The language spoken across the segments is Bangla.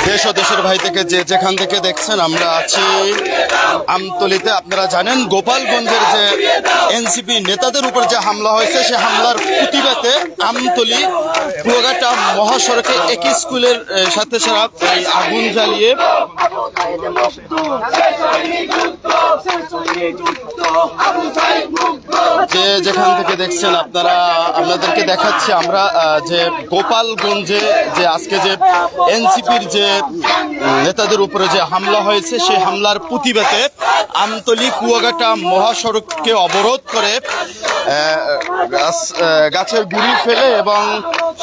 দেশ ও দেশের ভাই থেকে যেখান থেকে দেখছেন, আমরা আছি আমতলীতে। আপনারা জানেন গোপালগঞ্জের যে এনসিপি নেতাদের উপর যে হামলা হয়েছে, সে হামলার প্রতিবাদে আমতলী কুয়াঘাটা মহাসড়কে একই স্কুলের সাথে সারা আগুন জ্বালিয়ে যে যেখান থেকে দেখছেন আপনারা, আপনাদেরকে দেখাচ্ছি আমরা যে গোপালগঞ্জে যে আজকে যে এনসিপির যে নেতাদের উপরে যে হামলা হয়েছে, সেই হামলার প্রতিবাদে আমতলী কুয়াঘাটা মহাসড়ককে অবরোধ করে গাছের গুঁড়ি ফেলে এবং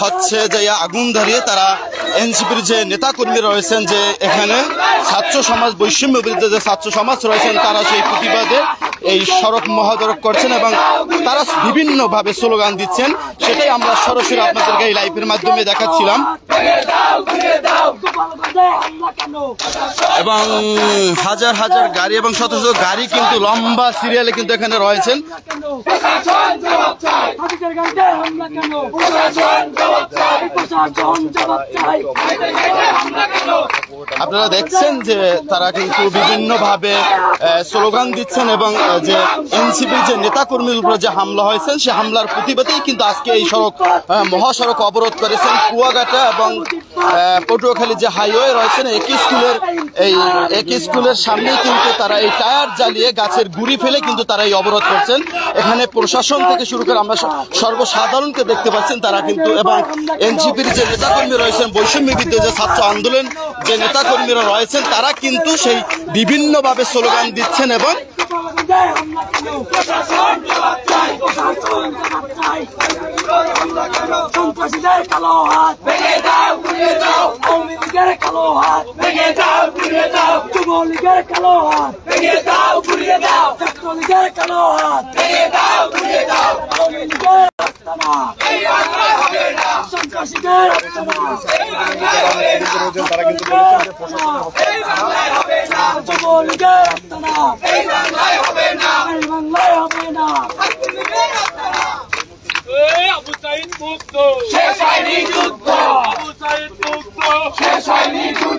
হচ্ছে যে আগুন ধরিয়ে তারা এনসিপির যে নেতাকর্মী রয়েছেন, যে এখানে ছাত্র সমাজ, বৈষম্য বিরুদ্ধে যে ছাত্র সমাজ রয়েছেন, তারা সেই প্রতিবাদে এই সড়ক মহাসড়ক করছেন এবং তারা বিভিন্নভাবে স্লোগান দিচ্ছেন। সেটাই আমরা সরাসরি আপনাদেরকে এই লাইভের মাধ্যমে দেখাচ্ছিলাম এবং হাজার হাজার গাড়ি এবং শত শত গাড়ি কিন্তু লম্বা সিরিয়ালে কিন্তু এখানে রয়েছেন। আপনারা দেখছেন যে তারা কিন্তু বিভিন্নভাবে স্লোগান দিচ্ছেন এবং যে এনসিপির যে নেতাকর্মীর উপরে যে হামলা হয়েছে, সে হামলার প্রতিবাদেই কিন্তু আজকে এই সড়ক মহাসড়ক অবরোধ করেছেন। কুয়াঘাটা এবং পটুয়াখালী যে হাইওয়ে রয়েছেন, একই স্কুলের সামনেই কিন্তু তারা এই টায়ার জ্বালিয়ে গাছের গুঁড়ি ফেলে কিন্তু তারা এই অবরোধ করছেন। এখানে প্রশাসন থেকে শুরু করে আমরা সর্বসাধারণকে দেখতে পাচ্ছেন, তারা কিন্তু এবং এনসিপির যে নেতাকর্মী রয়েছেন, বৈষম্য বিরুদ্ধে যে ছাত্র আন্দোলন যে নেতাকর্মীরা রয়েছেন, তারা কিন্তু সেই বিভিন্নভাবে স্লোগান দিচ্ছেন এবং সন্ত্রাসীদের কালো হাত ভেঙে দাও, ঘুরিয়ে দাও, আওয়ামী লীগের কালো হাত ভেঙে দাও, ঘুরিয়ে দাও, যুবলীগের কালো হাত ভেঙে দাও, ঘুরিয়ে দাও, ছাত্রলীগের কালো হাত ভেঙে দাও, ঘুরিয়ে দাও, আওয়ামী লীগের আস্তানা এই বাংলায় হবে না, সন্ত্রাসীদের আস্তানা এই বাংলায় হবে না, তারা কিন্তু বলেছেন যে প্রশাসন এই বাংলায় হবে না, যুবলীগের আস্তানা এই বাংলায় হবে না, এই বাংলায় হবে না, ছাত্রলীগের আস্তানা। আবু সাইদ মুক্ত, শেষ হয়নি যুদ্ধ, আবু সাইদ মুক্ত, শেষ হয়নি যুদ্ধ।